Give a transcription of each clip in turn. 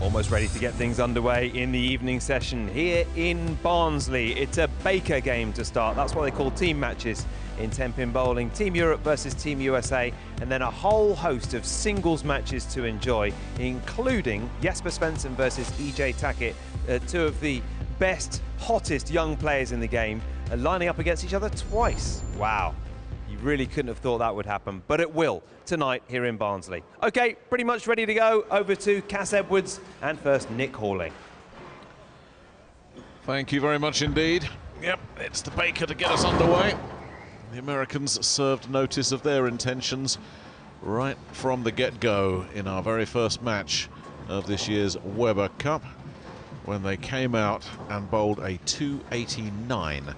Almost ready to get things underway in the evening session here in Barnsley. It's a Baker game to start. That's what they call team matches in 10-pin bowling. Team Europe versus Team USA, and then a whole host of singles matches to enjoy, including Jesper Svensson versus EJ Tackett, two of the best, hottest young players in the game, lining up against each other twice. Wow. You really couldn't have thought that would happen, but it will tonight here in Barnsley. Okay, pretty much ready to go. Over to Cass Edwards and first Nick Hawley. Thank you very much indeed. Yep, it's the Baker to get us underway. The Americans served notice of their intentions right from the get-go in our very first match of this year's Weber Cup, when they came out and bowled a 289.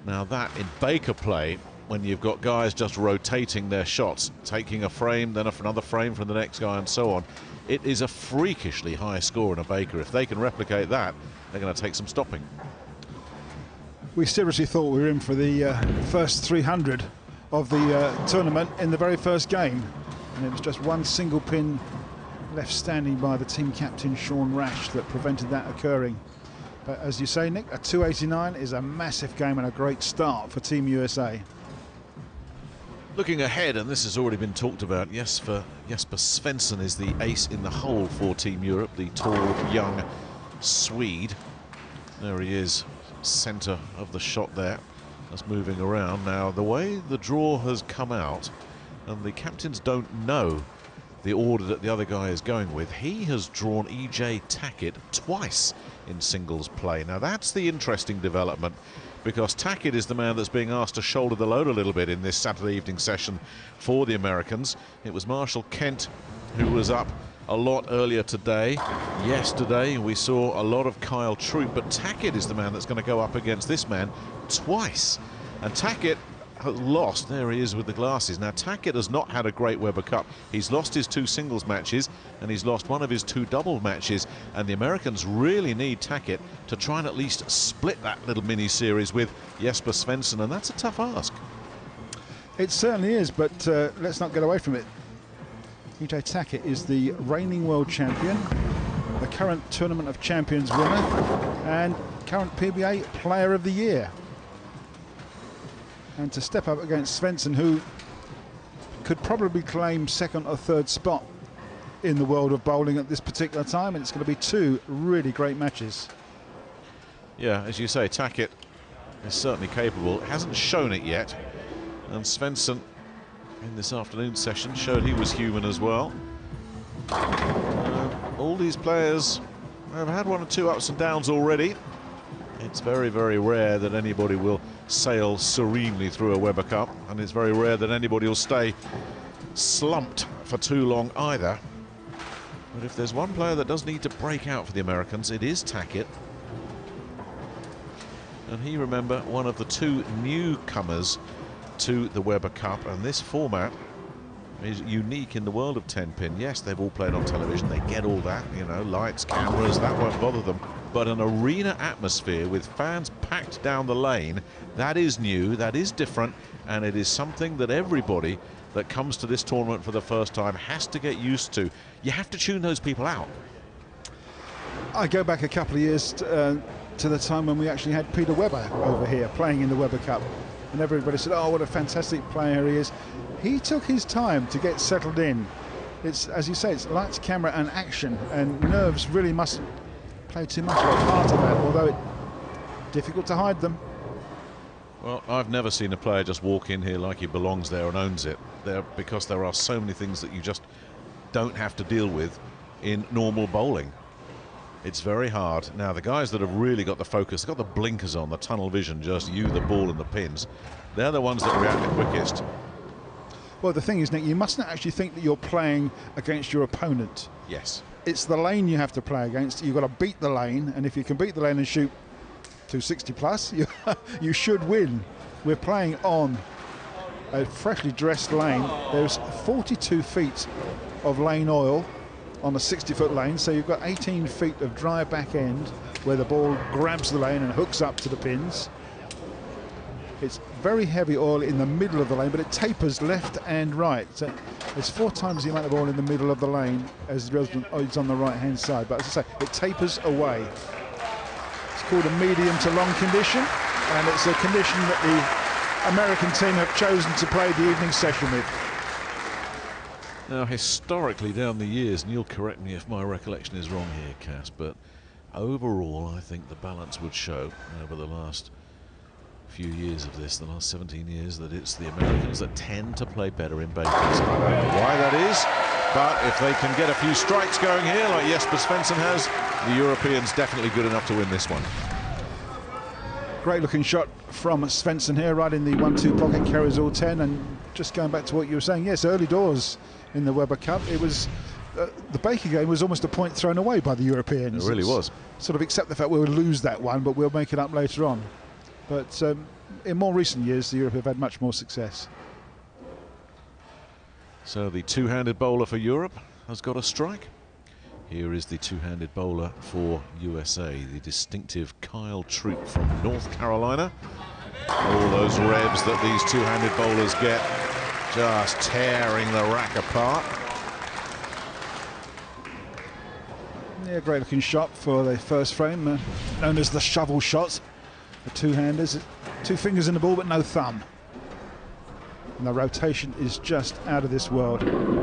Now that in Baker play, when you've got guys just rotating their shots, taking a frame, then another frame from the next guy and so on, it is a freakishly high score in a Baker. If they can replicate that, they're going to take some stopping. We seriously thought we were in for the first 300 of the tournament in the very first game, and it was just one single pin left standing by the team captain Sean Rash that prevented that occurring. But as you say, Nick, a 289 is a massive game and a great start for Team USA. Looking ahead, and this has already been talked about, Jesper Svensson is the ace in the hole for Team Europe, the tall, young Swede. There he is, centre of the shot there, just moving around. Now, the way the draw has come out, and the captains don't know the order that the other guy is going with, he has drawn EJ Tackett twice in singles play. Now, that's the interesting development, because Tackett is the man that's being asked to shoulder the load a little bit in this Saturday evening session for the Americans. It was Marshall Kent who was up a lot earlier today. Yesterday we saw a lot of Kyle Troop, but Tackett is the man that's going to go up against this man twice. And Tackett has lost. There he is with the glasses. Now, Tackett has not had a great Weber Cup. He's lost his 2 singles matches and he's lost one of his 2 double matches, and the Americans really need Tackett to try and at least split that little mini series with Jesper Svensson, and that's a tough ask. It certainly is, but let's not get away from it. EJ Tackett is the reigning world champion, the current Tournament of Champions winner, and current PBA Player of the Year. And to step up against Svensson, who could probably claim second or third spot in the world of bowling at this particular time, and it's going to be 2 really great matches. Yeah, as you say, Tackett is certainly capable, hasn't shown it yet, and Svensson in this afternoon session showed he was human as well. All these players have had 1 or 2 ups and downs already. It's very, very rare that anybody will sail serenely through a Weber Cup, and it's very rare that anybody will stay slumped for too long either. But if there's one player that does need to break out for the Americans, it is Tackett. And he, remember, one of the 2 newcomers to the Weber Cup, and this format is unique in the world of 10-pin. Yes, they've all played on television, they get all that, you know, lights, cameras, that won't bother them. But an arena atmosphere with fans packed down the lane, that is new, that is different, and it is something that everybody that comes to this tournament for the first time has to get used to. You have to tune those people out. I go back a couple of years to the time when we actually had Peter Webber over here playing in the Weber Cup, and everybody said, oh, what a fantastic player he is. He took his time to get settled in. It's, as you say, it's lights, camera and action, and nerves really mustn't play too much of a part of that, although it's difficult to hide them. Well, I've never seen a player just walk in here like he belongs there and owns it, because there are so many things that you just don't have to deal with in normal bowling. It's very hard. Now, the guys that have really got the focus, got the blinkers on, the tunnel vision, just you, the ball and the pins, they're the ones that react the quickest. Well, the thing is, Nick, you mustn't actually think that you're playing against your opponent. Yes. It's the lane you have to play against. You've got to beat the lane, and if you can beat the lane and shoot 260 plus, you should win. We're playing on a freshly dressed lane. There's 42 feet of lane oil on a 60-foot lane, so you've got 18 feet of dry back end where the ball grabs the lane and hooks up to the pins. It's very heavy oil in the middle of the lane, but it tapers left and right. So there's 4 times the amount of oil in the middle of the lane as there is on the right-hand side. But as I say, it tapers away. It's called a medium to long condition, and it's a condition that the American team have chosen to play the evening session with. Now, historically down the years, and you'll correct me if my recollection is wrong here, Cass, but overall I think the balance would show over the last few years of this, the last 17 years, that it's the Americans that tend to play better in bakers. I don't know why that is, but if they can get a few strikes going here like Jesper Svensson has, the Europeans definitely good enough to win this one. Great looking shot from Svensson here, right in the 1-2 pocket, carries all 10. And just going back to what you were saying, yes, early doors in the Weber Cup, it was the Baker game was almost a point thrown away by the Europeans. It really was. Sort of accept the fact we'll lose that one, but we'll make it up later on. But in more recent years, the Europe have had much more success. So the two-handed bowler for Europe has got a strike. Here is the two-handed bowler for USA, the distinctive Kyle Troop from North Carolina. All those revs that these two-handed bowlers get, just tearing the rack apart. Yeah, great looking shot for the first frame, known as the shovel shot. The two-handers, 2 fingers in the ball but no thumb. And the rotation is just out of this world.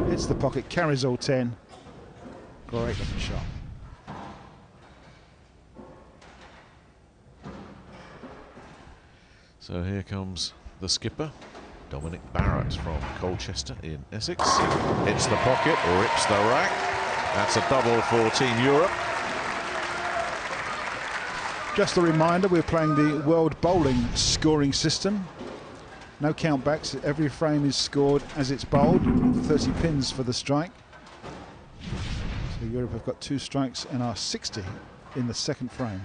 Hits the pocket, carries all 10. Great looking shot. So here comes the skipper, Dominic Barrett from Colchester in Essex. Hits the pocket, rips the rack. That's a double for Team Europe. Just a reminder, we're playing the World Bowling scoring system. No countbacks, every frame is scored as it's bowled. 30 pins for the strike. So Europe have got 2 strikes and are 60 in the second frame.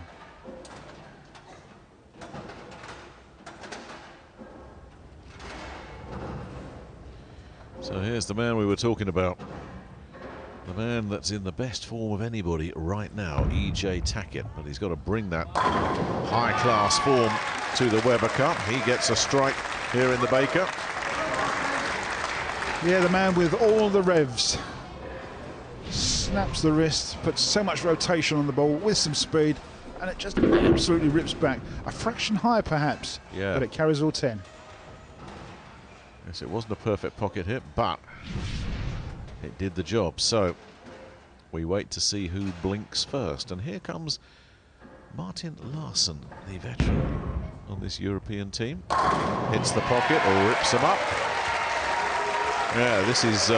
So here's the man we were talking about. The man that's in the best form of anybody right now, E.J. Tackett. But he's got to bring that high-class form to the Weber Cup. He gets a strike here in the Baker. Yeah, the man with all the revs. Snaps the wrist, puts so much rotation on the ball with some speed, and it just absolutely rips back. A fraction higher, perhaps, yeah, but it carries all 10. Yes, it wasn't a perfect pocket hit, but it did the job. So we wait to see who blinks first. And here comes Martin Larsson, the veteran on this European team. Hits the pocket or rips him up. Yeah, this is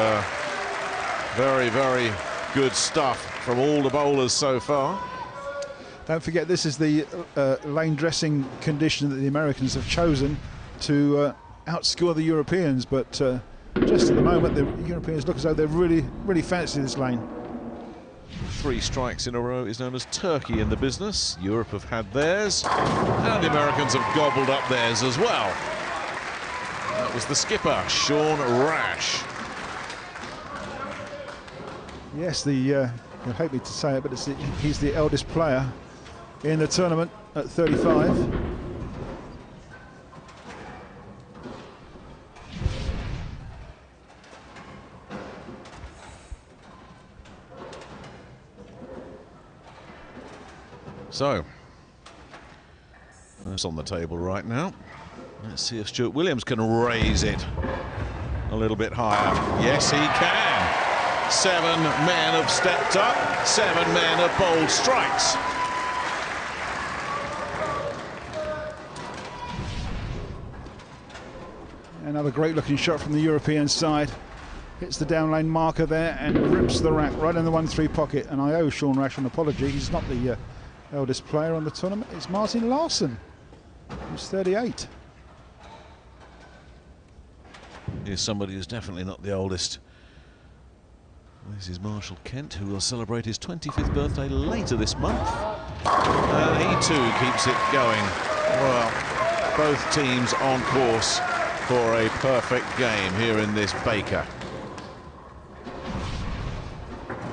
very, very good stuff from all the bowlers so far. Don't forget, this is the lane dressing condition that the Americans have chosen to outscore the Europeans, but just at the moment the Europeans look as though they really, really fancy this lane. 3 strikes in a row is known as Turkey in the business. Europe have had theirs, and the Americans have gobbled up theirs as well. That was the skipper, Sean Rash. Yes, you'll hate me to say it, but he's the eldest player in the tournament at 35. So, that's on the table right now. Let's see if Stuart Williams can raise it a little bit higher. Yes, he can. 7 men have stepped up, 7 men have bowled strikes. Another great looking shot from the European side. Hits the down lane marker there and rips the rack right in the 1-3 pocket. And I owe Sean Rash an apology. He's not the eldest player on the tournament. It's Martin Larsson, who's 38. Here's somebody who's definitely not the oldest. This is Marshall Kent, who will celebrate his 25th birthday later this month. And he too keeps it going. Well, both teams on course for a perfect game here in this Baker.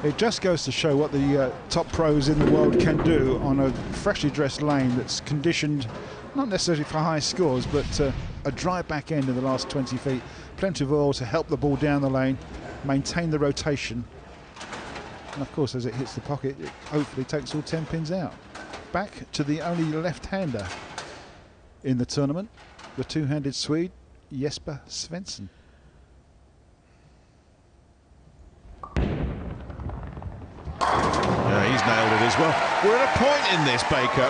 It just goes to show what the top pros in the world can do on a freshly dressed lane that's conditioned, not necessarily for high scores, but a dry back end in the last 20 feet. Plenty of oil to help the ball down the lane, maintain the rotation. And of course, as it hits the pocket, it hopefully takes all 10 pins out. Back to the only left-hander in the tournament, the two-handed Swede, Jesper Svensson. Yeah, he's nailed it as well. We're at a point in this, Baker,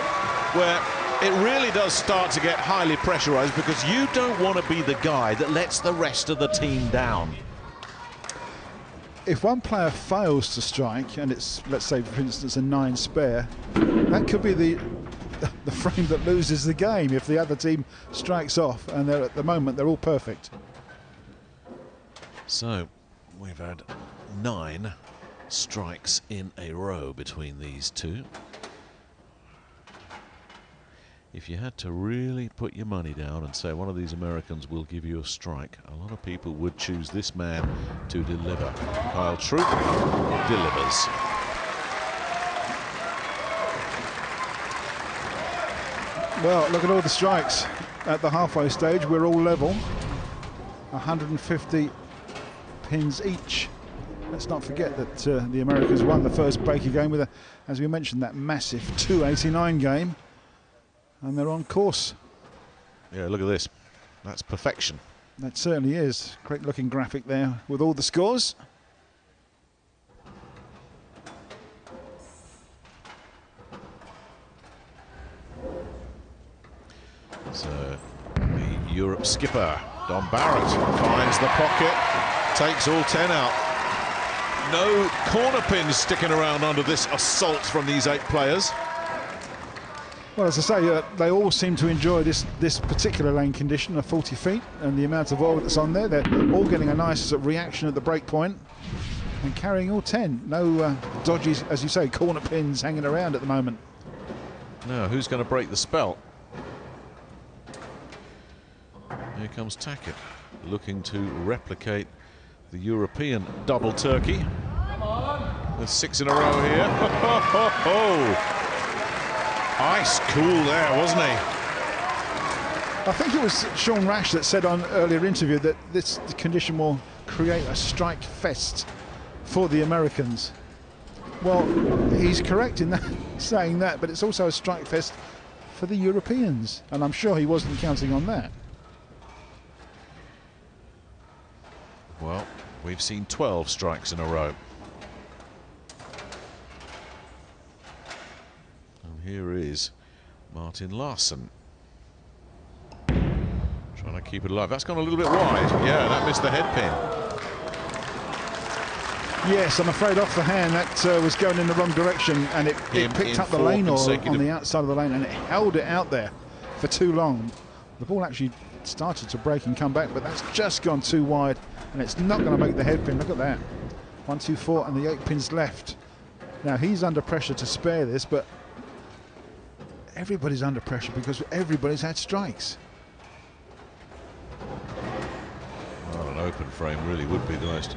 where it really does start to get highly pressurised, because you don't want to be the guy that lets the rest of the team down. If one player fails to strike, and it's, let's say, for instance, a 9 spare, that could be the frame that loses the game if the other team strikes off, and they're, at the moment they're all perfect. So we've had 9 strikes in a row between these two. If you had to really put your money down and say one of these Americans will give you a strike, a lot of people would choose this man to deliver. Kyle Troop delivers. Well, look at all the strikes at the halfway stage. We're all level. 150 pins each. Let's not forget that the Americans won the first Baker game with, as we mentioned, that massive 289 game. And they're on course. Yeah, look at this. That's perfection. That certainly is. Great looking graphic there with all the scores. So the Europe skipper, Don Barrett, finds the pocket, takes all 10 out. No corner pins sticking around under this assault from these 8 players. Well, as I say, they all seem to enjoy this particular lane condition of 40 feet and the amount of oil that's on there. They're all getting a nice reaction at the break point and carrying all 10. No dodgy, as you say, corner pins hanging around at the moment. Now, who's going to break the spell? Here comes Tackett, looking to replicate the European double turkey. There's 6 in a row here. Ice cool there, wasn't he? I think it was Sean Rash that said on earlier interview that this condition will create a strike fest for the Americans. Well, he's correct in that, saying that, but it's also a strike fest for the Europeans, and I'm sure he wasn't counting on that. Well, we've seen 12 strikes in a row. And here is Martin Larsson. Trying to keep it alive. That's gone a little bit wide. Yeah, that missed the head pin. Yes, I'm afraid off the hand that was going in the wrong direction, and it picked up the lane oil on the outside of the lane, and it held it out there for too long. The ball actually started to break and come back, but that's just gone too wide, and it's not going to make the head pin. Look at that. 1, 2, 4, and the 8 pins left. Now he's under pressure to spare this, but everybody's under pressure because everybody's had strikes. Well, an open frame really would be the most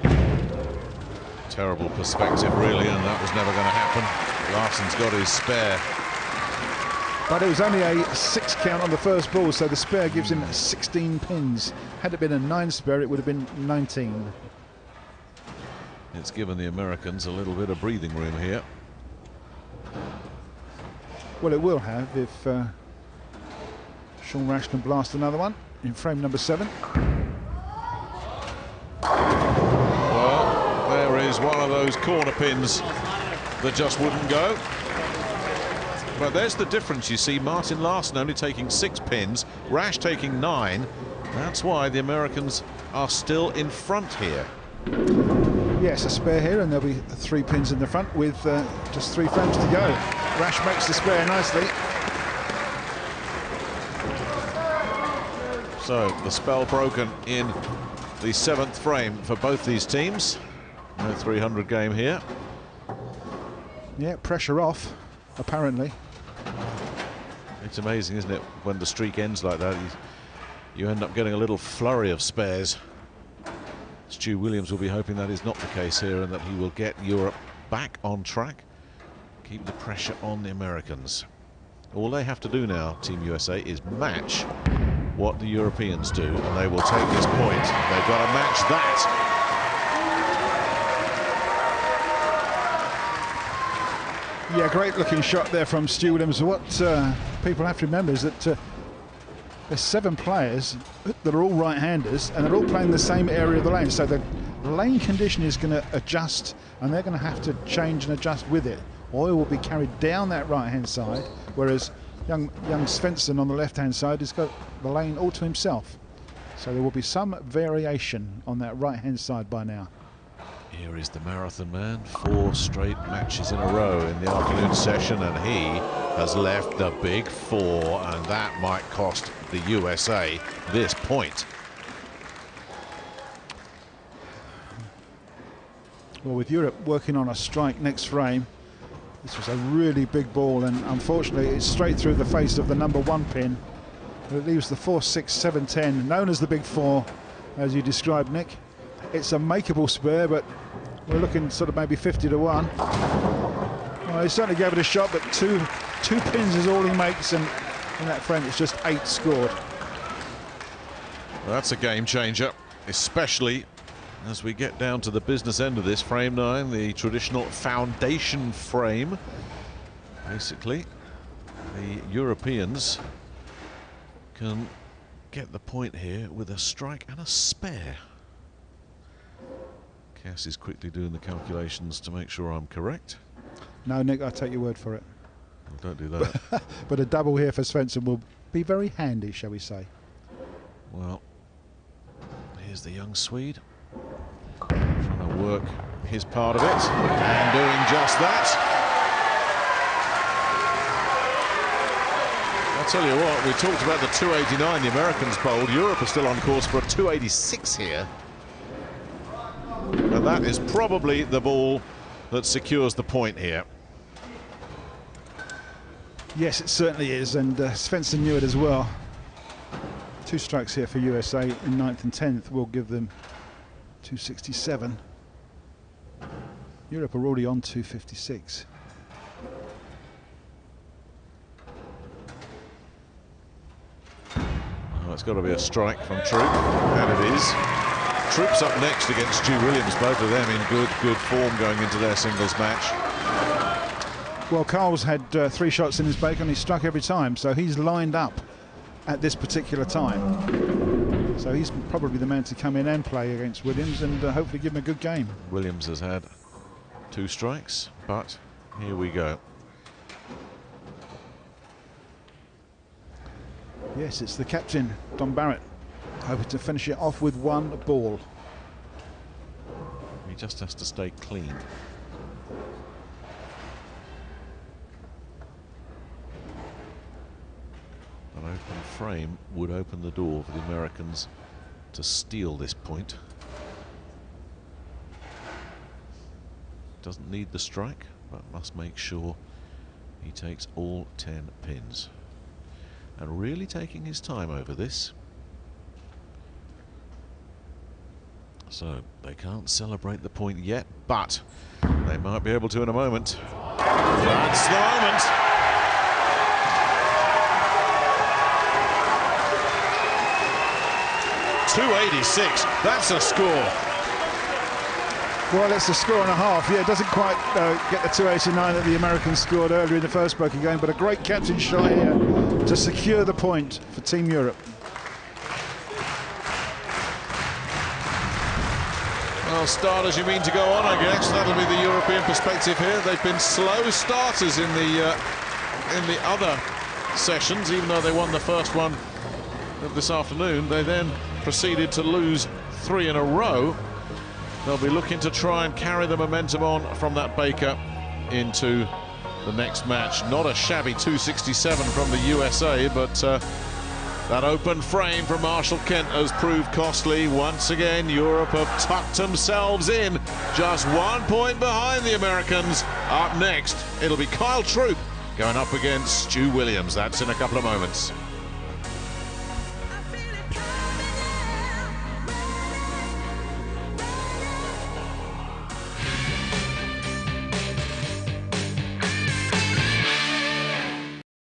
terrible perspective, really, and that was never going to happen. Larsson's got his spare. But it was only a 6 count on the first ball, so the spare gives him 16 pins. Had it been a 9 spare, it would have been 19. It's given the Americans a little bit of breathing room here. Well, it will have if Sean Rash can blast another one in frame number 7. Well, there is one of those corner pins that just wouldn't go. But there's the difference, you see. Martin Larsson only taking 6 pins, Rash taking 9. That's why the Americans are still in front here. Yes, a spare here, and there'll be 3 pins in the front with just 3 frames to go. Rash makes the spare nicely. So the spell broken in the 7th frame for both these teams. No 300 game here. Yeah, pressure off, apparently. It's amazing, isn't it, when the streak ends like that, you end up getting a little flurry of spares. Stu Williams will be hoping that is not the case here and that he will get Europe back on track. Keep the pressure on the Americans. All they have to do now, Team USA, is match what the Europeans do, and they will take this point. They've got to match that. Yeah, great looking shot there from Stu Williams. What people have to remember is that there's 7 players that are all right-handers, and they're all playing the same area of the lane. So the lane condition is going to adjust, and they're going to have to change and adjust with it. Oil will be carried down that right-hand side, whereas young Svensson on the left-hand side has got the lane all to himself. So there will be some variation on that right-hand side by now. Here is the marathon man, 4 straight matches in a row in the afternoon session, and he has left the big 4, and that might cost the USA this point. Well, with Europe working on a strike next frame, this was a really big ball, and unfortunately it's straight through the face of the number 1 pin. It leaves the 4, 6, 7, 10, known as the big 4, as you described, Nick. It's a makeable spare, but we're looking sort of maybe 50 to 1. Well, he certainly gave it a shot, but two pins is all he makes, and in that frame it's just 8 scored. Well, that's a game changer, especially as we get down to the business end of this, frame 9, the traditional foundation frame. Basically, the Europeans can get the point here with a strike and a spare. Cass is quickly doing the calculations to make sure I'm correct. No, Nick, I'll take your word for it. Well, don't do that. But a double here for Svensson will be very handy, shall we say. Well, here's the young Swede trying to work his part of it and doing just that. I'll tell you what, we talked about the 289 the Americans bowled. Europe are still on course for a 286 here. And that is probably the ball that secures the point here. Yes, it certainly is, and Svensson knew it as well. 2 strikes here for USA in 9th and 10th will give them 267. Europe are already on 256. Oh, it's got to be a strike from Troop, and it is. Troop's up next against Stu Williams, both of them in good form going into their singles match. Well, Carl's had 3 shots in his bake and he struck every time, so he's lined up at this particular time. So he's probably the man to come in and play against Williams and hopefully give him a good game. Williams has had 2 strikes, but here we go. Yes, it's the captain, Don Barrett, hoping to finish it off with 1 ball. He just has to stay clean. An open frame would open the door for the Americans to steal this point. Doesn't need the strike, but must make sure he takes all 10 pins. And really taking his time over this. So they can't celebrate the point yet, but they might be able to in a moment. That's the moment. .286, that's a score. Well, it's a score and a half. Yeah, it doesn't quite get the 289 that the Americans scored earlier in the first Poker game, but a great captain shot here to secure the point for Team Europe. Well, start as you mean to go on, I guess. That'll be the European perspective here. They've been slow starters in the other sessions, even though they won the first one of this afternoon. They then proceeded to lose 3 in a row. They'll be looking to try and carry the momentum on from that Baker into the next match. Not a shabby 267 from the USA, but that open frame from Marshall Kent has proved costly. Once again, Europe have tucked themselves in, just 1 point behind the Americans. Up next, it'll be Kyle Troop going up against Stu Williams. That's in a couple of moments.